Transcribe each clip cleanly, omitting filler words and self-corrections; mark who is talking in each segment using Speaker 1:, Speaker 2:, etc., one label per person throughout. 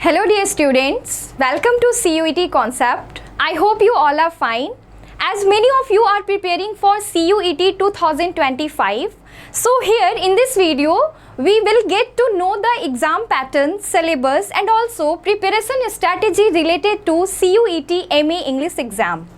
Speaker 1: Hello dear students, welcome to CUET concept. I hope you all are fine. As many of you are preparing for CUET 2025, so here in this video we will get to know the exam pattern, syllabus and also preparation strategy related to CUET MA English exam.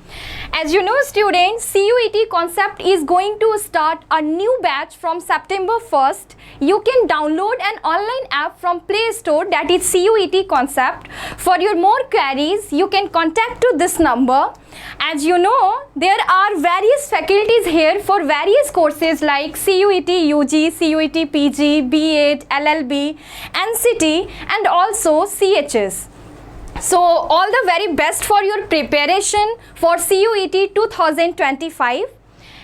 Speaker 1: As you know students, CUET concept is going to start a new batch from September 1st. You can download an online app from Play Store, that is CUET concept. For your more queries, you can contact to this number. As you know, there are various faculties here for various courses like CUET UG, CUET PG, B.Ed, LLB, NCT and also CHS. So all the very best for your preparation for CUET 2025.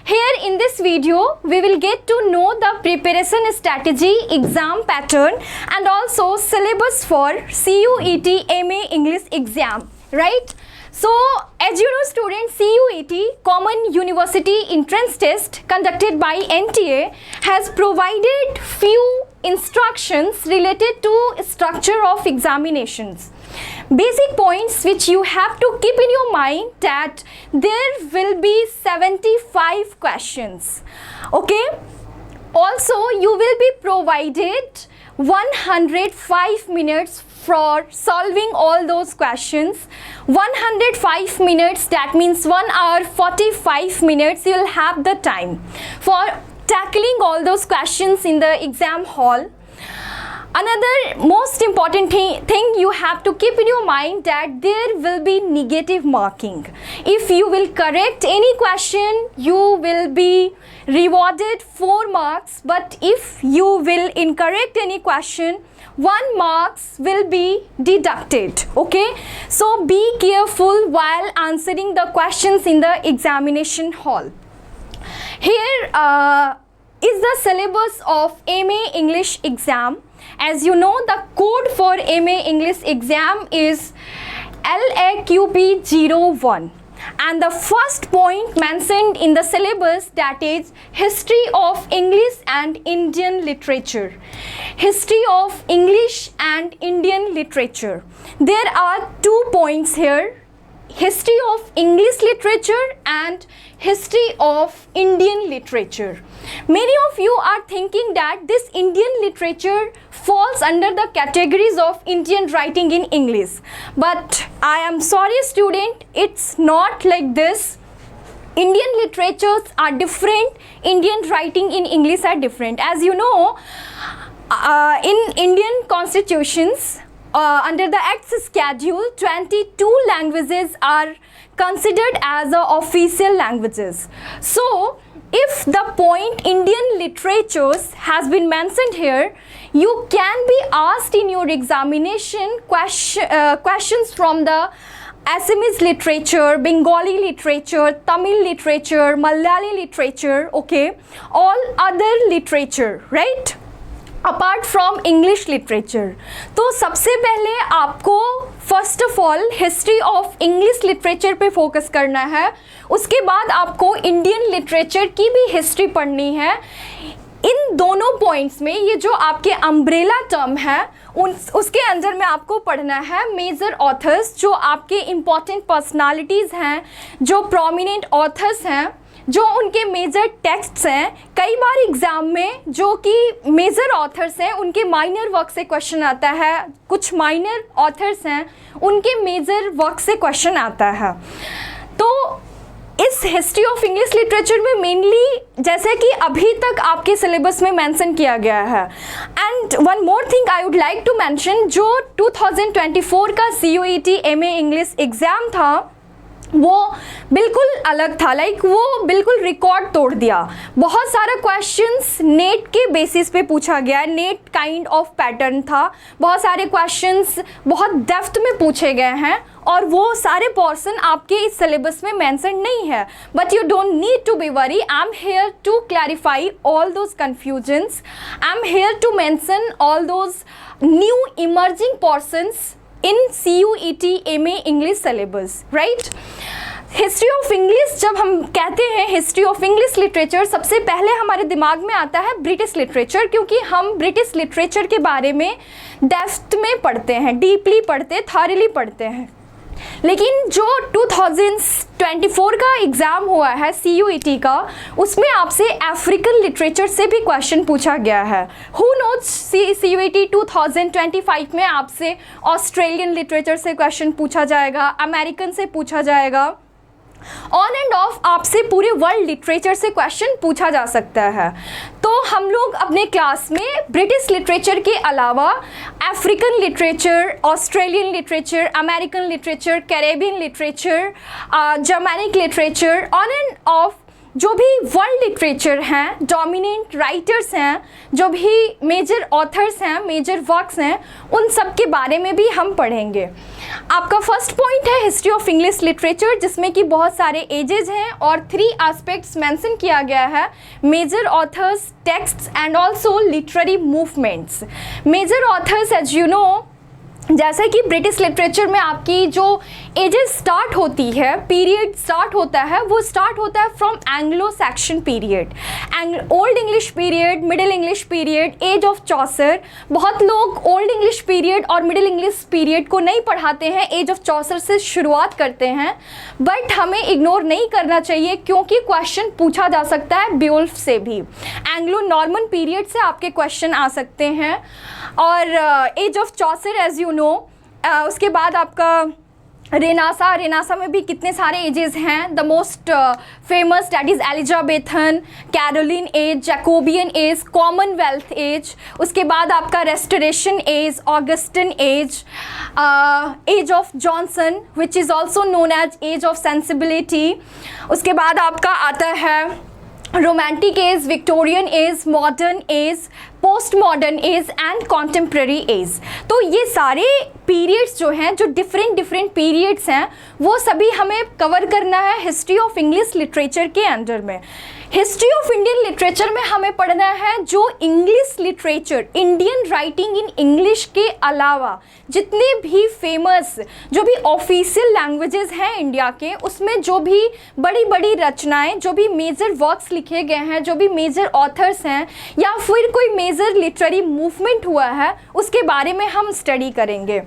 Speaker 1: Here in this video, we will get to know the preparation strategy, exam pattern and also syllabus for CUET MA English exam, right? So as you know students, CUET Common University Entrance Test conducted by NTA has provided few instructions related to structure of examinations. Basic points which you have to keep in your mind that there will be 75 questions. Okay. Also you will be provided 105 minutes for solving all those questions. 105 minutes, that means 1 hour 45 minutes you will have the time for tackling all those questions in the exam hall. Another most important thing you have to keep in your mind that there will be negative marking. If you will correct any question, you will be rewarded 4 marks, but if you will incorrect any question, 1 marks will be deducted. Okay, so be careful while answering the questions in the examination hall. Here is the syllabus of MA English exam. As you know, the code for MA English exam is LAQP01 and the first point mentioned in the syllabus, that is History of English and Indian Literature. History of English and Indian Literature. There are 2 points here. History of English literature and history of Indian literature. Many of you are thinking that this Indian literature falls under the categories of Indian writing in English. But I am sorry student, it's not like this. Indian literatures are different, Indian writing in English are different. As you know, in Indian constitutions, under the Act's schedule, 22 languages are considered as official languages. So, if the point Indian literatures has been mentioned here, you can be asked in your examination questions from the Assamese literature, Bengali literature, Tamil literature, Malayali literature, okay, all other literature, right? Apart from English literature. तो सबसे पहले आपको first of all history of English literature पे focus करना है. उसके बाद आपको इंडियन लिटरेचर की भी हिस्ट्री पढ़नी है. इन दोनों पॉइंट्स में ये जो आपके अम्ब्रेला टर्म है उसके अंदर में आपको पढ़ना है मेजर ऑथर्स, जो आपके इम्पॉर्टेंट पर्सनालिटीज़ हैं, जो प्रोमिनेंट ऑथर्स हैं, जो उनके मेजर टेक्स्ट्स हैं. कई बार एग्ज़ाम में जो कि मेजर ऑथर्स हैं उनके माइनर वर्क से क्वेश्चन आता है, कुछ माइनर ऑथर्स हैं उनके मेजर वर्क से क्वेश्चन आता है. तो इस हिस्ट्री ऑफ इंग्लिश लिटरेचर में मेनली जैसे कि अभी तक आपके सिलेबस में मेंशन किया गया है. And one more thing I would like to mention, जो 2024 का CUET MA इंग्लिश एग्ज़ाम था वो बिल्कुल अलग था. लाइक वो बिल्कुल रिकॉर्ड तोड़ दिया. बहुत सारा क्वेश्चंस नेट के बेसिस पे पूछा गया. नेट काइंड ऑफ पैटर्न था. बहुत सारे क्वेश्चंस बहुत डेप्थ में पूछे गए हैं और वो सारे पोर्शन आपके इस सिलेबस में मेंशन नहीं है. But you don't need to be worry, I am here to clarify all those confusions. I am here to mention all those new emerging portions in CUET MA English syllabus, right? History of English, जब हम कहते हैं history of English literature, सबसे पहले हमारे दिमाग में आता है ब्रिटिश लिटरेचर, क्योंकि हम ब्रिटिश लिटरेचर के बारे में डेप्थ में पढ़ते हैं, डीपली पढ़ते हैं, थॉरली पढ़ते हैं। लेकिन जो 2024 का एग्ज़ाम हुआ है CUET का, उसमें आपसे अफ्रीकन लिटरेचर से भी क्वेश्चन पूछा गया है। हु नोज CUET 2025 में आपसे ऑस्ट्रेलियन लिटरेचर से क्वेश्चन पूछा जाएगा, अमेरिकन से पूछा जाएगा, ऑन एंड ऑफ आपसे पूरे वर्ल्ड लिटरेचर से क्वेश्चन पूछा जा सकता है। तो हम लोग अपने क्लास में ब्रिटिश लिटरेचर के अलावा African literature, Australian literature, American literature, Caribbean literature, Germanic literature, on end of जो भी वर्ल्ड लिटरेचर हैं, डोमिनेंट राइटर्स हैं, जो भी मेजर ऑथर्स हैं, मेजर वर्क्स हैं, उन सब के बारे में भी हम पढ़ेंगे। आपका फर्स्ट पॉइंट है हिस्ट्री ऑफ इंग्लिश लिटरेचर, जिसमें कि बहुत सारे एजेस हैं और 3 एस्पेक्ट्स मेंशन किया गया है, major authors, texts and also literary movements. Major authors, as you know, जैसे कि ब्रिटिश लिटरेचर में आपकी जो एजेस स्टार्ट होती है, पीरियड स्टार्ट होता है, वो स्टार्ट होता है from Anglo Saxon period, old English period, middle English period, age of Chaucer. बहुत लोग ओल्ड इंग्लिश पीरियड और मिडिल इंग्लिश पीरियड को नहीं पढ़ाते हैं, एज ऑफ चौसर से शुरुआत करते हैं, बट हमें इग्नोर नहीं करना चाहिए क्योंकि क्वेश्चन पूछा जा सकता है बियोल्फ से भी। एंग्लो नॉर्मन पीरियड से आपके क्वेश्चन आ सकते हैं, और age of Chaucer as you know. उसके बाद आपका रेनासा में भी कितने सारे एजेस हैं। The most famous that is Elizabethan, Caroline age, Jacobean age, Commonwealth age. उसके बाद आपका Restoration age, Augustan age, age of Johnson which is also known as age of sensibility. उसके बाद आपका आता है Romantic age, Victorian age, modern age, post modern age and contemporary age. तो ये सारे पीरियड्स जो हैं, जो डिफरेंट पीरियड्स हैं, वो सभी हमें कवर करना है हिस्ट्री ऑफ इंग्लिश लिटरेचर के अंडर में। हिस्ट्री ऑफ इंडियन लिटरेचर में हमें पढ़ना है जो English literature, Indian writing in English के अलावा जितने भी फेमस, जो भी ऑफिशियल लैंग्वेजेस हैं इंडिया के, उसमें जो भी बड़ी बड़ी रचनाएं, जो भी मेजर वर्क्स लिखे गए हैं, जो भी मेजर ऑथर्स हैं, या फिर कोई मेजर लिटरेरी मूवमेंट हुआ है, उसके बारे में हम स्टडी करेंगे।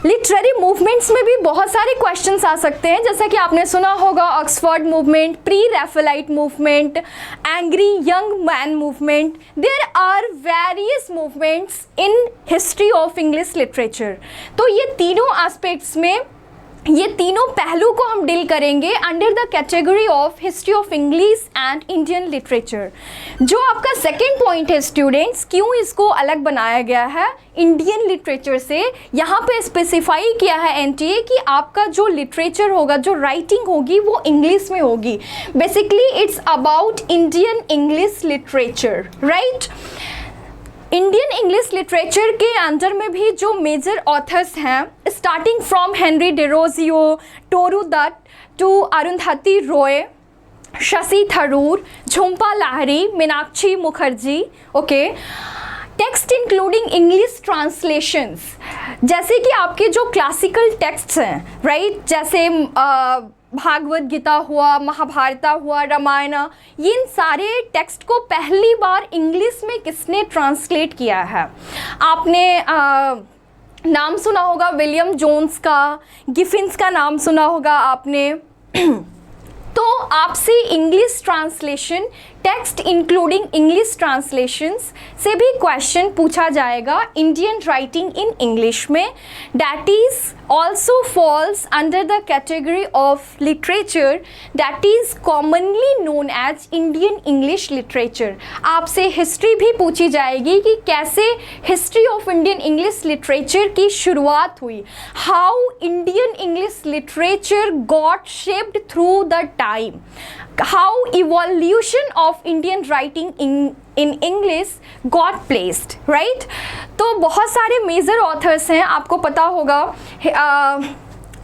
Speaker 1: लिटरेरी मूवमेंट्स में भी बहुत सारे क्वेश्चंस आ सकते हैं, जैसा कि आपने सुना होगा Oxford movement, pre Raphaelite movement, angry young man movement. There are various movements in history of English literature. तो ये तीनों एस्पेक्ट्स में, ये तीनों पहलू को हम डील करेंगे under the category of history of English and Indian literature. जो आपका सेकेंड पॉइंट है स्टूडेंट्स, क्यों इसको अलग बनाया गया है इंडियन लिटरेचर से, यहाँ पे स्पेसिफाई किया है NTA कि आपका जो लिटरेचर होगा, जो राइटिंग होगी, वो इंग्लिश में होगी। Basically it's about Indian English literature, right. Indian English literature के अंदर में भी जो मेजर ऑथर्स हैं, starting from Henry Derozio, Toru Dutt to Arundhati Roy, Shashi Tharoor, Jhumpa Lahiri, Meenakshi Mukherjee, okay. Text including English translations, जैसे कि आपके जो क्लासिकल टेक्स्ट्स हैं, राइट, जैसे भागवत गीता हुआ, महाभारता हुआ, रामायण, इन सारे टेक्स्ट को पहली बार इंग्लिश में किसने ट्रांसलेट किया है? आपने नाम सुना होगा विलियम जोन्स का, गिफिन्स का नाम सुना होगा आपने। तो आपसे English translation, text including English translations से भी क्वेश्चन पूछा जाएगा इंडियन राइटिंग इन इंग्लिश में। That is also falls under the category of literature that is commonly known as Indian English literature. आपसे हिस्ट्री भी पूछी जाएगी कि कैसे history of Indian English literature की शुरुआत हुई, how Indian English literature got shaped through the time, how evolution of Indian writing in English got placed, right? तो बहुत सारे मेजर ऑथर्स हैं, आपको पता होगा,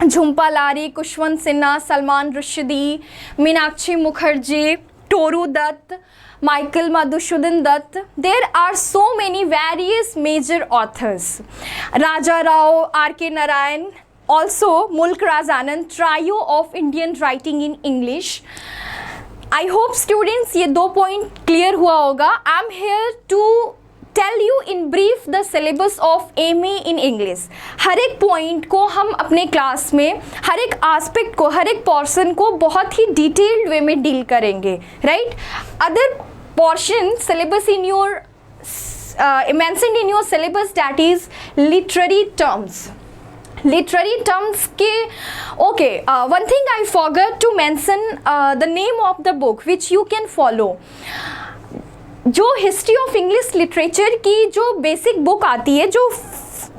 Speaker 1: Jhumpa Lahiri, Khushwant Sinha, Salman Rushdie, Meenakshi Mukherjee, Toru Dutt, Michael Madhusudan Dutt. There are so many various major authors, Raja Rao, R.K. Narayan, also Mulk Raz Anand, Trio of Indian Writing in English. I hope students ये 2 point clear हुआ होगा. I am here to tell you in brief the syllabus of MA in English. हर एक point को हम अपने class में, हर एक aspect को, हर एक पोर्शन को बहुत ही डिटेल्ड वे में डील करेंगे, right. Other portion syllabus in your mentioned in your syllabus, that is literary terms. Literary terms के okay, one thing I forgot to mention the name of the book which you can follow. जो history of English literature की जो basic book आती है, जो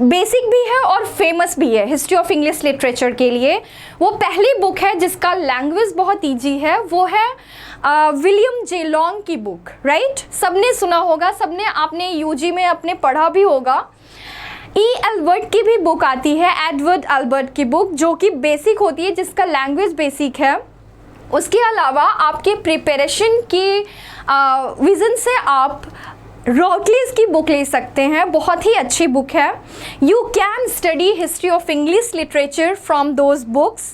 Speaker 1: basic भी है और फेमस भी है हिस्ट्री ऑफ इंग्लिश लिटरेचर के लिए, वो पहली बुक है जिसका लैंग्वेज बहुत ईजी है, वो है विलियम जे लॉन्ग की बुक, राइट. सबने सुना होगा, सबने आपने यूजी में अपने पढ़ा भी होगा. ई एल्बर्ट की भी बुक आती है, एडवर्ड एल्बर्ट की बुक, जो कि बेसिक होती है, जिसका लैंग्वेज बेसिक है. उसके अलावा आपके प्रिपरेशन की विज़न से आप रॉटलीज की बुक ले सकते हैं, बहुत ही अच्छी बुक है. You can study history of English literature from those books.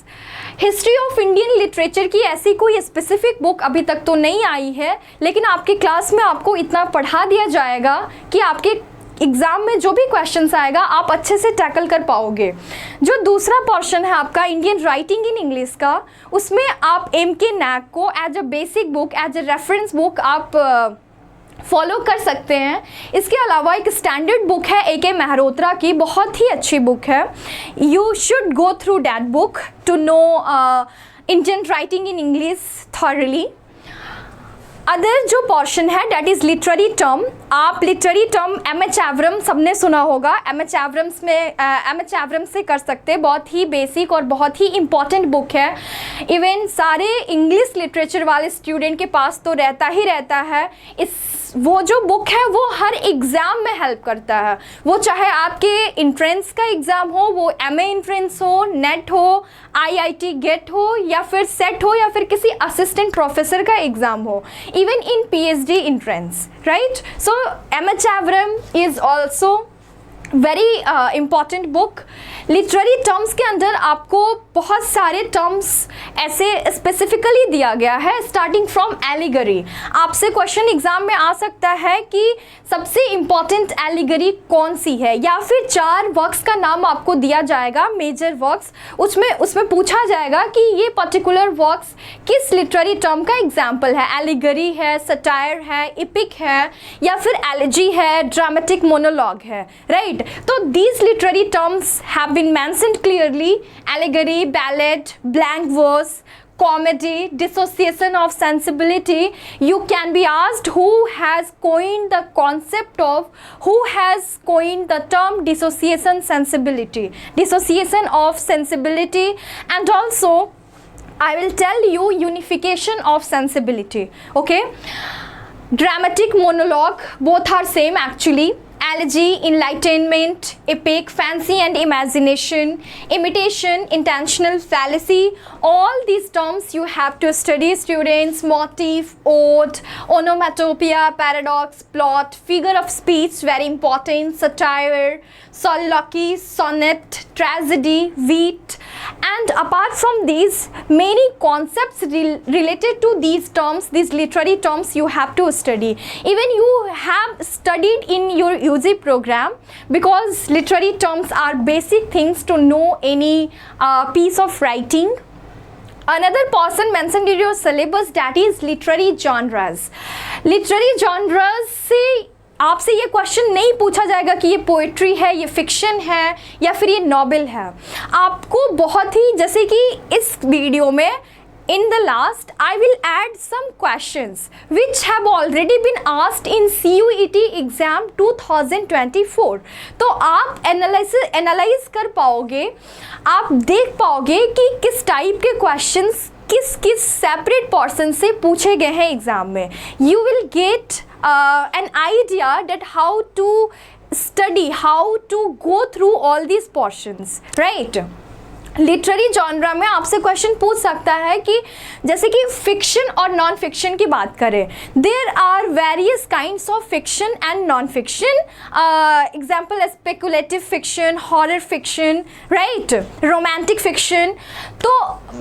Speaker 1: History of Indian literature की ऐसी कोई स्पेसिफिक बुक अभी तक तो नहीं आई है, लेकिन आपके क्लास में आपको इतना पढ़ा दिया जाएगा कि आपके एग्ज़ाम में जो भी क्वेश्चंस आएगा आप अच्छे से टैकल कर पाओगे. जो दूसरा पोर्शन है आपका इंडियन राइटिंग इन इंग्लिश का, उसमें आप MK NAC को as a basic book, as a reference book आप फॉलो कर सकते हैं. इसके अलावा एक स्टैंडर्ड बुक है AK मेहरोत्रा की, बहुत ही अच्छी बुक है. You should go through that book to know Indian writing in English thoroughly. Other जो पोर्शन है डैट इज़ लिटरेरी टर्म. आप लिटरेरी टर्म MH एवरम सबने सुना होगा, MH एवरम से कर सकते हैं. बहुत ही बेसिक और बहुत ही इम्पॉर्टेंट बुक है. इवन सारे इंग्लिश लिटरेचर वाले स्टूडेंट के पास तो रहता ही रहता है. वो जो बुक है वो हर एग्ज़ाम में हेल्प करता है, वो चाहे आपके इंट्रेंस का एग्ज़ाम हो, वो MA इंट्रेंस हो, नेट हो, IIT गेट हो, या फिर सेट हो, या फिर किसी असिस्टेंट प्रोफेसर का एग्ज़ाम हो, even in PhD entrance, right. So MH Abrams is also very important book. Literary terms के अंदर आपको बहुत सारे टर्म्स ऐसे स्पेसिफिकली दिया गया है, स्टार्टिंग फ्रॉम एलिगरी. आपसे क्वेश्चन एग्जाम में आ सकता है कि सबसे इम्पॉर्टेंट एलिगरी कौन सी है, या फिर 4 वर्क्स का नाम आपको दिया जाएगा, मेजर वर्क्स. उसमें पूछा जाएगा कि ये पर्टिकुलर वर्क्स किस लिटरेरी टर्म का एग्जाम्पल है. एलिगरी है, सटायर है, इपिक है, या फिर एलिजी है, ड्रामेटिक मोनोलॉग है, राइट. तो these literary terms have been mentioned clearly: allegory, ballad, blank verse, comedy, dissociation of sensibility. You can be asked who has coined the concept of, who has coined the term dissociation of sensibility, and also I will tell you unification of sensibility. Okay, dramatic monologue, both are same actually. Elegy, enlightenment, epic, fancy and imagination, imitation, intentional fallacy, all these terms you have to study, students. Motif, ode, onomatopoeia, paradox, plot, figure of speech, very important, satire, soliloquy, sonnet, tragedy, wit, and apart from these, many concepts related to these terms, these literary terms you have to study. Even you have studied in your UG program, because literary terms are basic things to know any piece of writing. Another portion mentioned in your syllabus, that is literary genres. Literary genres से आपसे ये question नहीं पूछा जाएगा कि ये poetry है, ये फिक्शन है, या फिर ये नॉवेल है. आपको बहुत ही, जैसे कि इस वीडियो में in the last I will add some questions which have already been asked in CUET exam 2024. तो आप एनालाइज कर पाओगे, आप देख पाओगे कि किस टाइप के क्वेश्चंस किस सेपरेट पर्सन से पूछे गए हैं एग्जाम में. You will get an idea that how to study, how to go through all these portions, right? Literary genre में आपसे क्वेश्चन पूछ सकता है कि जैसे कि फिक्शन और नॉन फिक्शन की बात करें, there are various kinds of fiction and non fiction, example speculative fiction, horror fiction, right, romantic fiction. तो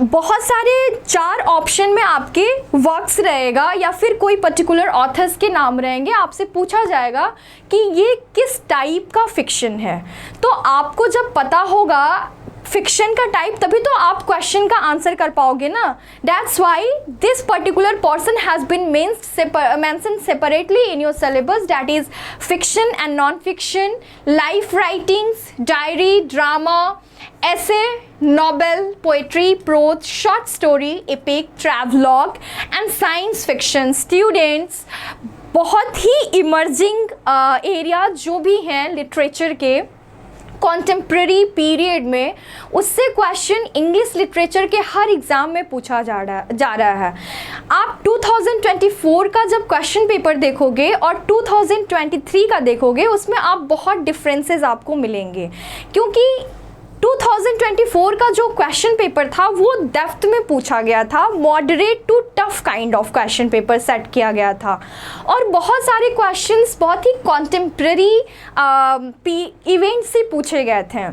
Speaker 1: बहुत सारे 4 ऑप्शन में आपके वर्क्स रहेगा या फिर कोई पर्टिकुलर ऑथर्स के नाम रहेंगे, आपसे पूछा जाएगा कि ये किस टाइप का फिक्शन है। तो आपको जब पता होगा फिक्शन का टाइप, तभी तो आप क्वेश्चन का आंसर कर पाओगे ना। That's why this particular person has been mentioned separately in your syllabus, that is fiction and non fiction, life writings, diary, drama, essay, novel, poetry, prose, short story, epic, travelogue and science fiction। Students बहुत ही emerging area जो भी हैं literature के contemporary period में, उससे question English literature के हर exam में पूछा जा रहा है। आप 2024 का जब क्वेश्चन पेपर देखोगे और 2023 का देखोगे, उसमें आप बहुत डिफरेंसेस आपको मिलेंगे, क्योंकि 2024 का जो क्वेश्चन पेपर था वो डेप्थ में पूछा गया था, moderate to tough kind of question paper set किया गया था, और बहुत सारे क्वेश्चंस बहुत ही कॉन्टेम्प्रेरी इवेंट से पूछे गए थे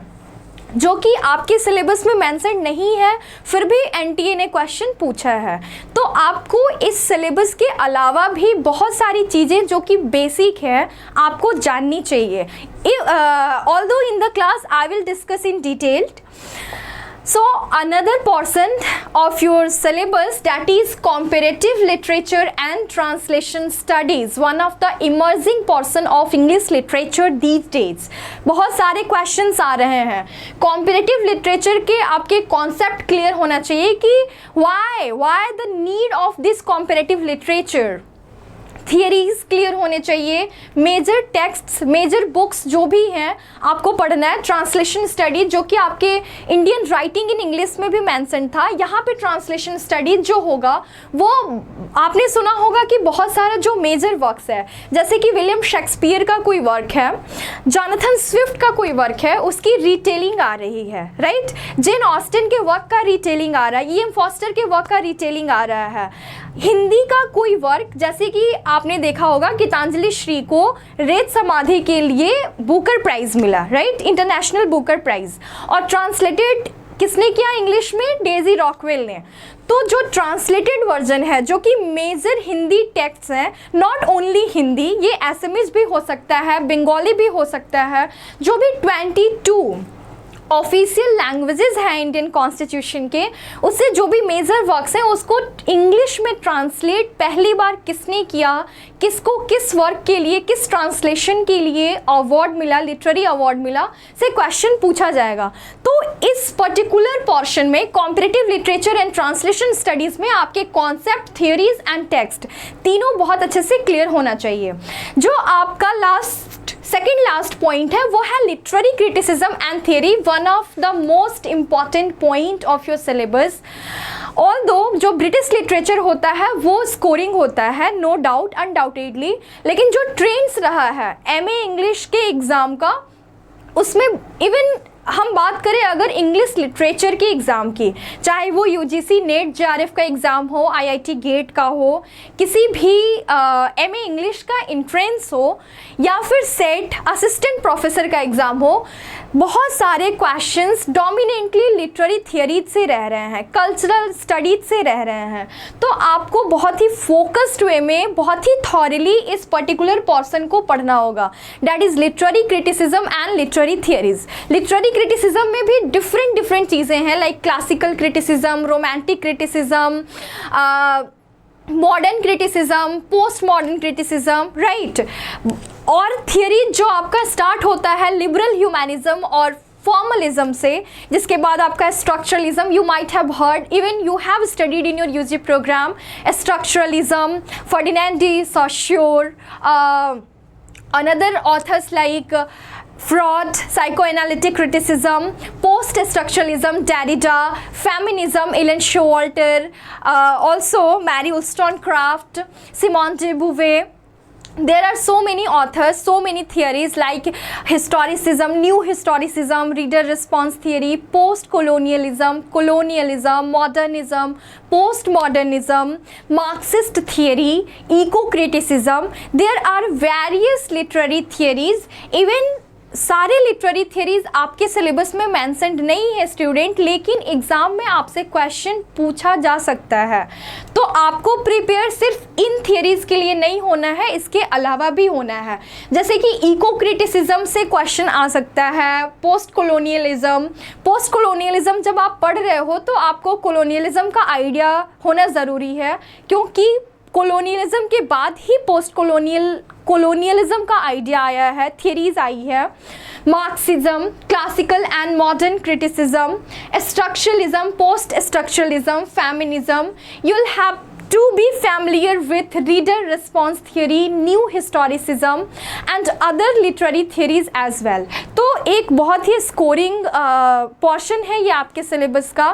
Speaker 1: जो कि आपके सिलेबस में मेंशन नहीं है, फिर भी एनटीए ने क्वेश्चन पूछा है। तो आपको इस सिलेबस के अलावा भी बहुत सारी चीज़ें जो कि बेसिक है आपको जाननी चाहिए। Although in the class I will discuss in detail. So another portion of your syllabus, that is comparative literature and translation studies, one of the emerging portion of English literature these days। बहुत सारे questions आ रहे हैं। comparative literature के आपके concept clear होना चाहिए कि why the need of this comparative literature, theories clear होने चाहिए, मेजर टेक्स्ट्स, मेजर बुक्स जो भी हैं आपको पढ़ना है, ट्रांसलेशन स्टडी जो कि आपके इंडियन राइटिंग इन इंग्लिश में भी मेंशन था, यहाँ पे ट्रांसलेशन स्टडी जो होगा वो आपने सुना होगा कि बहुत सारा जो मेजर वर्क्स है, जैसे कि विलियम शेक्सपियर का कोई वर्क है, जॉनथन स्विफ्ट का कोई वर्क है, उसकी रिटेलिंग आ रही है, राइट, जेन ऑस्टिन के वर्क का रिटेलिंग आ रहा है, ई एम फॉस्टर के वर्क का रिटेलिंग आ रहा है। हिंदी का कोई वर्क, जैसे कि आपने देखा होगा गीतांजलि श्री को रेत समाधि के लिए बुकर प्राइज मिला, राइट, इंटरनेशनल बुकर प्राइज, और ट्रांसलेटेड किसने किया इंग्लिश में? डेजी रॉकवेल ने। तो जो ट्रांसलेटेड वर्जन है जो कि मेजर हिंदी टेक्स्ट हैं, नॉट ओनली हिंदी, ये एसएमएस भी हो सकता है, बंगाली भी हो सकता है, जो भी 22 ऑफिशियल लैंग्वेजेस हैं इंडियन कॉन्स्टिट्यूशन के, उससे जो भी मेजर वर्क्स हैं उसको इंग्लिश में ट्रांसलेट पहली बार किसने किया, किसको किस वर्क के लिए, किस ट्रांसलेशन के लिए अवार्ड मिला, लिटरेरी अवार्ड मिला, से क्वेश्चन पूछा जाएगा। तो इस पर्टिकुलर पोर्शन में comparative literature and translation studies में आपके कॉन्सेप्ट, थियोरीज एंड टेक्स्ट तीनों बहुत अच्छे से क्लियर होना चाहिए। जो आपका सेकेंड लास्ट पॉइंट है वो है literary criticism and theory, one of the most important point of your syllabus. Although जो ब्रिटिश लिटरेचर होता है वो स्कोरिंग होता है, नो डाउट, अनडाउटेडली, लेकिन जो ट्रेंड्स रहा है एमए इंग्लिश के एग्ज़ाम का, उसमें इवन हम बात करें अगर इंग्लिश लिटरेचर के एग्ज़ाम की, चाहे वो यूजीसी नेट जेआरएफ का एग्ज़ाम हो, आईआईटी गेट का हो, किसी भी एमए इंग्लिश का एंट्रेंस हो, या फिर सेट असिस्टेंट प्रोफेसर का एग्ज़ाम हो, बहुत सारे क्वेश्चंस डोमिनेंटली लिटरेरी थियरी से रह रहे हैं, कल्चरल स्टडीज से रह रहे हैं। तो आपको बहुत ही फोकस्ड वे में, बहुत ही थॉरली इस पर्टिकुलर पोर्शन को पढ़ना होगा, that is literary criticism and literary theories. Literary criticism में भी डिफरेंट चीज़ें हैं, like classical criticism, romantic criticism, modern criticism, post modern criticism, right. और थियरी जो आपका स्टार्ट होता है लिबरल ह्यूमैनिज्म और फॉर्मलिज्म से, जिसके बाद आपका structuralism, you might have heard, even you have studied in your UG program structuralism, Ferdinand de Saussure, another authors like Freud, psychoanalytic criticism, post-structuralism, Derrida, feminism, Ellen Showalter, also Mary Wollstonecraft, Simone de Beauvoir, there are so many authors, so many theories like historicism, new historicism, reader response theory, post-colonialism, colonialism, modernism, postmodernism, Marxist theory, eco-criticism. There are various literary theories. Even सारे literary theories आपके syllabus में mentioned नहीं है student, लेकिन exam में आपसे question पूछा जा सकता है। तो आपको प्रिपेयर सिर्फ इन थियरीज के लिए नहीं होना है, इसके अलावा भी होना है। जैसे कि इको क्रिटिसिज्म से क्वेश्चन आ सकता है, पोस्ट कोलोनियलिज्म जब आप पढ़ रहे हो तो आपको कोलोनियलिज्म का आइडिया होना ज़रूरी है, क्योंकि कोलोनियलिज्म के बाद ही पोस्ट कोलोनियलिज्म का आइडिया आया है, थियरीज आई है। Marxism, classical and modern criticism, structuralism, post structuralism, feminism. You will have to be familiar with reader response theory, new historicism and other literary theories as well। तो एक बहुत ही scoring portion है ये आपके syllabus का,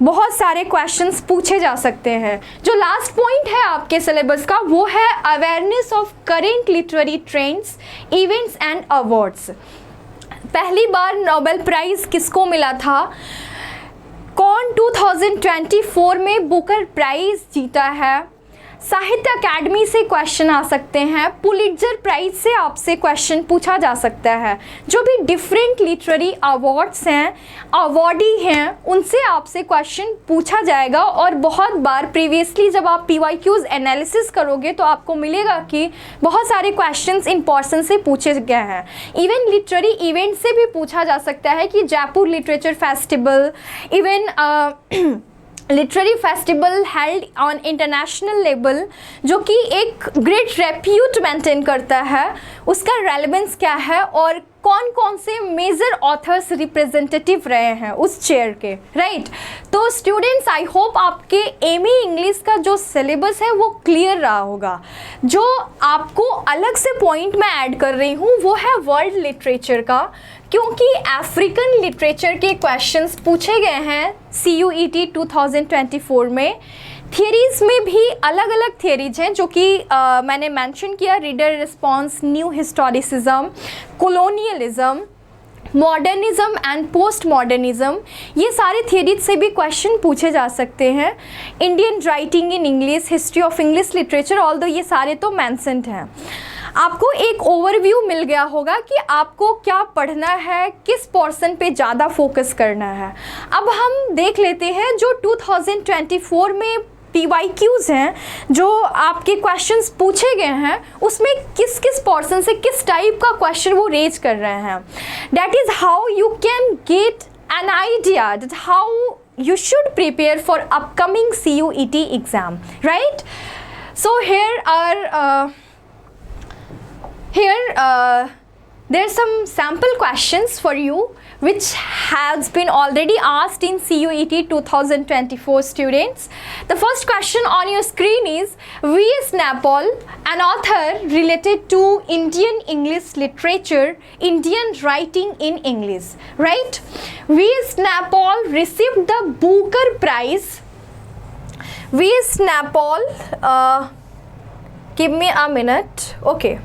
Speaker 1: बहुत सारे क्वेश्चंस पूछे जा सकते हैं। जो लास्ट पॉइंट है आपके सिलेबस का वो है awareness of current literary trends, events and awards. पहली बार नोबेल प्राइज़ किसको मिला था? कौन 2024 में बुकर प्राइज़ जीता है? साहित्य अकेडमी से क्वेश्चन आ सकते हैं, पुलिट्जर प्राइज़ से आपसे क्वेश्चन पूछा जा सकता है। जो भी डिफरेंट लिटरेरी अवार्ड्स हैं, अवार्डी हैं, उनसे आपसे क्वेश्चन पूछा जाएगा। और बहुत बार प्रीवियसली जब आप PYQs एनालिसिस करोगे तो आपको मिलेगा कि बहुत सारे क्वेश्चंस इन पर्सन से पूछे गए हैं। इवन लिटरेरी इवेंट से भी पूछा जा सकता है कि Jaipur literature festival, even literary festival held on international level, जो कि एक ग्रेट रेप्यूट मेंटेन करता है, उसका रेलेवेंस क्या है और कौन कौन से मेजर ऑथर्स रिप्रेजेंटेटिव रहे हैं उस चेयर के, राइट। तो स्टूडेंट्स, आई होप आपके एमए इंग्लिश का जो सिलेबस है वो क्लियर रहा होगा। जो आपको अलग से पॉइंट मैं ऐड कर रही हूँ वो है वर्ल्ड लिटरेचर का, क्योंकि अफ्रीकन लिटरेचर के क्वेश्चंस पूछे गए हैं CUET 2024 में। थियरीज़ में भी अलग अलग थियरीज हैं जो कि मैंने मेंशन किया, reader response, new historicism, colonialism, modernism and post modernism. ये सारे थियरीज से भी क्वेश्चन पूछे जा सकते हैं। Indian writing in English, history of English literature, although ये सारे तो मेंशन्ड हैं। आपको एक ओवरव्यू मिल गया होगा कि आपको क्या पढ़ना है, किस पोर्शन पे ज़्यादा फोकस करना है। अब हम देख लेते हैं जो 2024 में PYQs हैं, जो आपके क्वेश्चंस पूछे गए हैं, उसमें किस किस पोर्शन से किस टाइप का क्वेश्चन वो रेज कर रहे हैं। That is how you can get an idea that how you should prepare for upcoming CUET exam, right? So there's some sample questions for you which has been already asked in CUET 2024 students. The first question on your screen is V.S. Naipaul, an author related to Indian English literature, Indian writing in English, right? V.S. Naipaul received the Booker Prize. V.S. Naipaul, give me a minute, okay.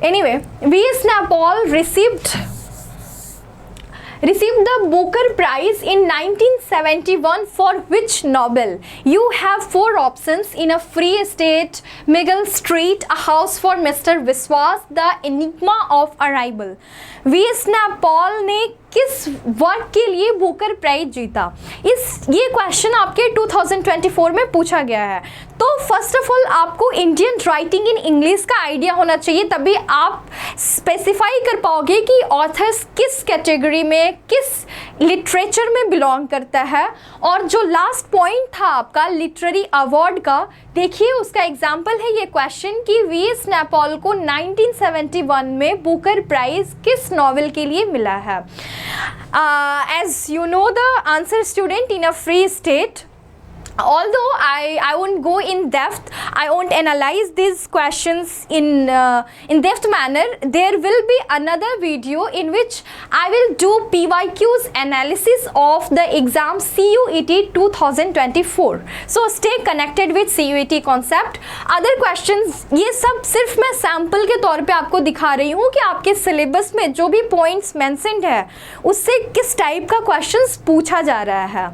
Speaker 1: Anyway, V.S. Naipaul received the Booker Prize in 1971 for which novel? You have 4 options: In a Free State, Middle Street, A House for Mr. Viswas, The Enigma of Arrival। V.S. Naipaul ने किस work के लिए Booker prize जीता? ये question आपके 2024 में पूछा गया है। तो फर्स्ट ऑफ ऑल आपको इंडियन राइटिंग इन इंग्लिश का आइडिया होना चाहिए, तभी आप स्पेसिफाई कर पाओगे कि ऑथर्स किस कैटेगरी में, किस लिटरेचर में बिलोंग करता है। और जो लास्ट पॉइंट था आपका लिटरेरी अवार्ड का, देखिए उसका एग्जाम्पल है ये क्वेश्चन कि V.S. Naipaul को 1971 में बुकर प्राइज किस नॉवेल के लिए मिला है। As you know the answer student, In a Free State, although I won't go in depth, I won't analyze these questions in depth manner. There will be another video in which I will do PYQs analysis of the exam CUET 2024. So stay connected with CUET concept. Other questions, ये सब सिर्फ मैं sample के तौर पे आपको दिखा रही हूँ कि आपके सिलेबस में जो भी पॉइंट्स मेंशन्ड है उससे किस टाइप का क्वेश्चंस पूछा जा रहा है.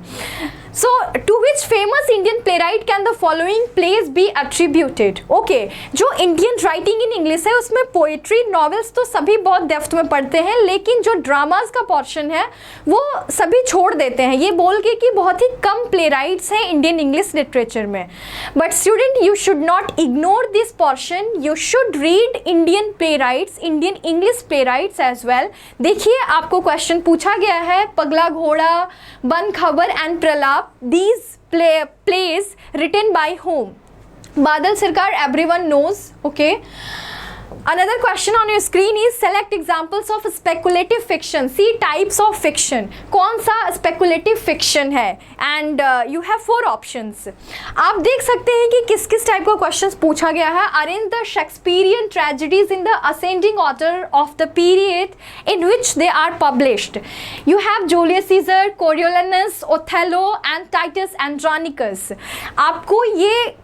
Speaker 1: So, to which famous Indian playwright can the following plays be attributed? Okay, जो Indian writing in English है उसमें पोएट्री, नॉवेल्स तो सभी बहुत डेप्थ में पढ़ते हैं, लेकिन जो ड्रामाज का पोर्शन है वो सभी छोड़ देते हैं ये बोल के कि बहुत ही कम प्ले राइट्स हैं इंडियन इंग्लिश लिटरेचर में. But student, you should not ignore this portion. You should read Indian playwrights, Indian English playwrights as well. देखिए, आपको क्वेश्चन पूछा गया है पगला घोड़ा, बन खबर एंड प्रलाप. These plays written by whom? Badal Sarkar, everyone knows. Okay. Another question on your screen is select examples of speculative fiction. See types of fiction. कौन सा speculative fiction है? And you have 4 options. आप देख सकते हैं कि किस किस टाइप का क्वेश्चंस पूछा गया है. Arrange the Shakespearean tragedies in the ascending order of the period in which they are published. You have Julius Caesar, Coriolanus, Othello and Titus Andronicus. आपको ये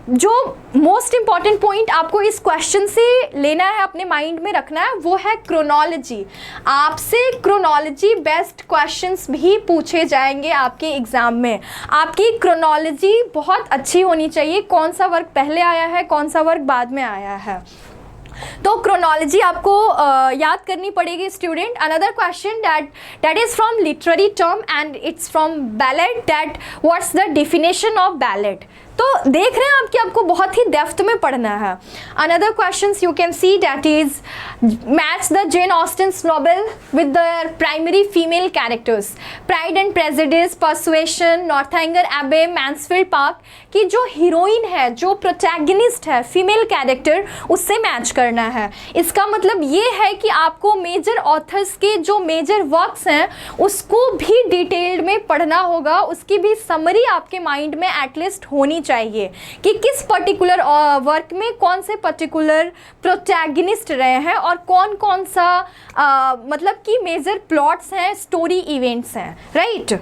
Speaker 1: जो मोस्ट इम्पॉर्टेंट पॉइंट आपको इस क्वेश्चन से लेना है, अपने माइंड में रखना है, वो है क्रोनोलॉजी. आपसे क्रोनोलॉजी बेस्ड क्वेश्चंस भी पूछे जाएंगे आपके एग्ज़ाम में. आपकी क्रोनोलॉजी बहुत अच्छी होनी चाहिए. कौन सा वर्क पहले आया है, कौन सा वर्क बाद में आया है, तो क्रोनोलॉजी आपको याद करनी पड़ेगी student. Another question that is from literary term and it's from ballot. That what's the definition of ballot. तो देख रहे हैं आप कि आपको बहुत ही डेप्थ में पढ़ना है. Another questions you can see that is match the Jane Austen's novel with their primary female characters. Pride and prejudice, persuasion, Northanger Abbey, Mansfield park की जो हीरोइन है, जो प्रोटैगनिस्ट है, फीमेल कैरेक्टर, उससे मैच करना है. इसका मतलब ये है कि आपको मेजर ऑथर्स के जो मेजर वर्क्स हैं उसको भी डिटेल्ड में पढ़ना होगा. उसकी भी समरी आपके माइंड में एटलीस्ट होनी चाहिए कि किस पर्टिकुलर वर्क में कौन से पर्टिकुलर प्रोटैगनिस्ट रहे हैं और कौन कौन सा मतलब कि मेजर प्लॉट्स हैं, स्टोरी इवेंट्स हैं. राइट.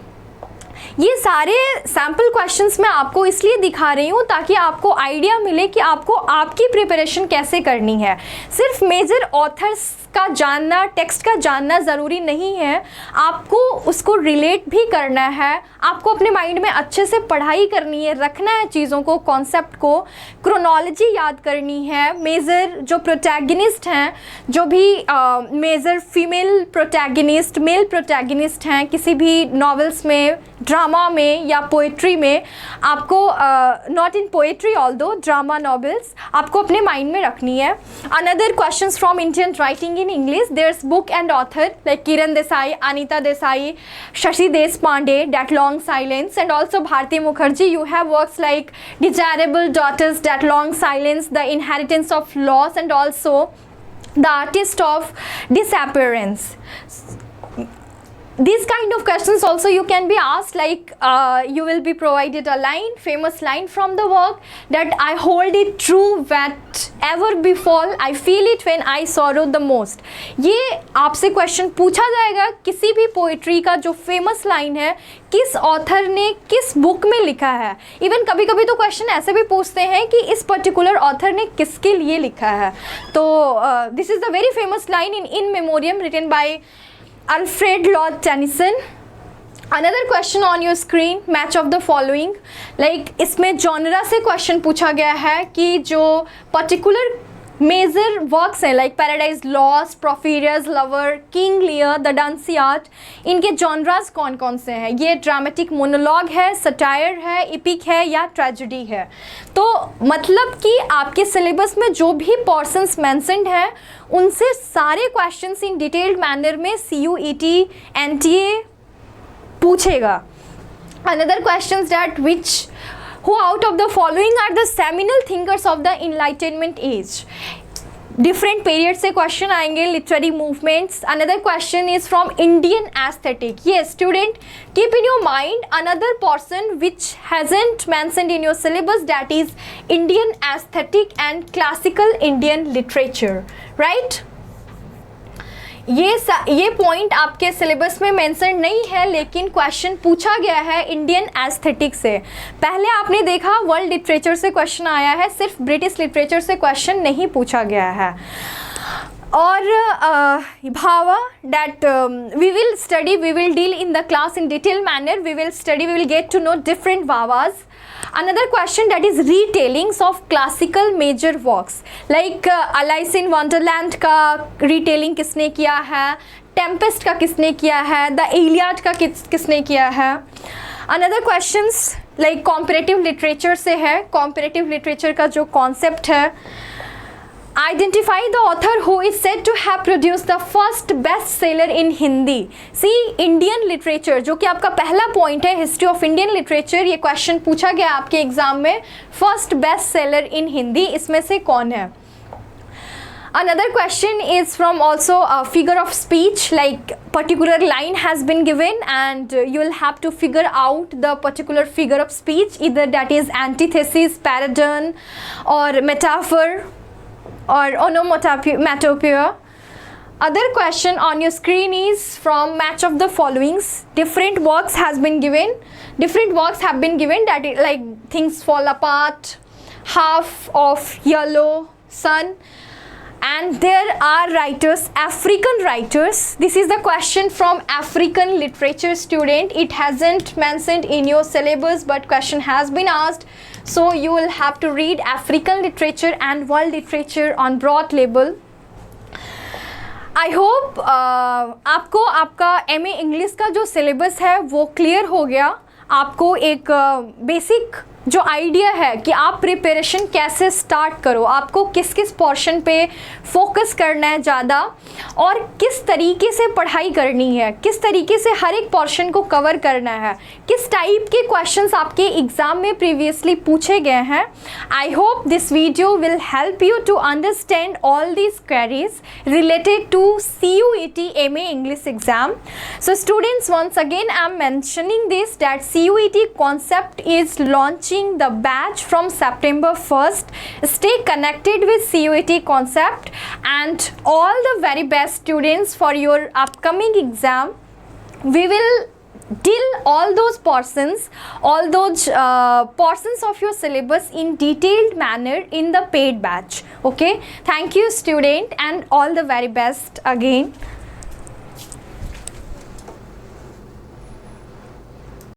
Speaker 1: ये सारे सैम्पल क्वेश्चंस मैं आपको इसलिए दिखा रही हूँ ताकि आपको आइडिया मिले कि आपको आपकी प्रिपरेशन कैसे करनी है. सिर्फ मेजर ऑथर्स का जानना, टेक्स्ट का जानना ज़रूरी नहीं है, आपको उसको रिलेट भी करना है. आपको अपने माइंड में अच्छे से पढ़ाई करनी है, रखना है चीज़ों को, कॉन्सेप्ट को. क्रोनोलॉजी याद करनी है. मेजर जो प्रोटैगनिस्ट हैं, जो भी major female protagonist, male protagonist हैं किसी भी नॉवेल्स में, ड्रामा में या पोएट्री में, आपको not in poetry although, drama novels आपको अपने माइंड में रखनी है. Another questions from Indian writing in English, there's book and author like Kiran Desai, Anita Desai, Shashi Deshpande, That Long Silence, and also Bharti Mukherjee. You have works like Desirable Daughters, That Long Silence, The Inheritance of Loss, and also The Artist of Disappearance. These kind of questions also you can be asked, like you will be provided a line, famous line from the work, that I hold it true whatever befall, I feel it when I sorrow the most. ये आपसे question पूछा जाएगा किसी भी poetry का जो famous line है, किस ऑथर ने किस बुक में लिखा है. इवन कभी कभी तो क्वेश्चन ऐसे भी पूछते हैं कि इस पर्टिकुलर ऑथर ने किसके लिए लिखा है. तो this is the very famous line In Memoriam written by Alfred Lord Tennyson. Another question on your screen, match of the following. Like इसमें genre से question पूछा गया है कि जो particular major works हैं like Paradise Lost, Porphyria's Lover, King Lear, The Dunciad, इनके genres कौन कौन से हैं. ये dramatic monologue है, satire है, epic है या tragedy है. तो मतलब कि आपके सिलेबस में जो भी portions mentioned हैं उनसे सारे क्वेश्चंस इन डिटेल्ड मैनर में CUET NTA पूछेगा. Another questions that which who out of the following are the seminal thinkers of the enlightenment age. Different period से क्वेश्चन आएंगे, literary movements. Another question is from Indian aesthetic. ये student keep in your mind another person which hasn't mentioned in your syllabus, that is Indian aesthetic and classical Indian literature. Right, ये point आपके syllabus में mention नहीं है, लेकिन question पूछा गया है इंडियन एस्थेटिक से. पहले आपने देखा वर्ल्ड लिटरेचर से क्वेश्चन आया है, सिर्फ ब्रिटिश लिटरेचर से क्वेश्चन नहीं पूछा गया है. और भावा that we will deal in the class in detail manner. We will get to know different भावाज. Another question, that is retellings of classical major works like Alice in Wonderland का retelling किसने किया है, Tempest का किसने किया है, The Iliad का किसने किया है. Another questions like comparative literature से है. comparative literature का जो concept है, identify the author who is said to have produced the first best seller in Hindi. See, Indian literature जो कि आपका पहला पॉइंट है, हिस्ट्री ऑफ इंडियन लिटरेचर, ये क्वेश्चन पूछा गया आपके एग्जाम में, फर्स्ट बेस्ट सेलर इन हिंदी इसमें से कौन है. Another question is from also a figure of speech, like particular line has been given and you will have to figure out the particular figure of speech, either that is antithesis, paradigm or metaphor or onomatopoeia. Other question on your screen is from match of the followings. Different works have been given that is like Things Fall Apart, Half of Yellow Sun, and there are writers, African writers. This is the question from African literature, student. It hasn't mentioned in your syllabus, but question has been asked, so you will have to read African literature and world literature on broad level. I hope आपको आपका MA English का जो syllabus है वो clear हो गया. आपको एक बेसिक जो आइडिया है कि आप प्रिपरेशन कैसे स्टार्ट करो, आपको किस किस पोर्शन पे फोकस करना है ज़्यादा, और किस तरीके से पढ़ाई करनी है, किस तरीके से हर एक पोर्शन को कवर करना है, किस टाइप के क्वेश्चंस आपके एग्ज़ाम में प्रीवियसली पूछे गए हैं. I hope this video will help you to understand all these queries related to CUET MA English exam. So students, once again I am mentioning this, that CUET concept is launching the batch from September 1st. Stay connected with CUET concept, and all the very best students for your upcoming exam. We will deal all those portions of your syllabus in detailed manner in the paid batch. Okay, thank you student, and all the very best again.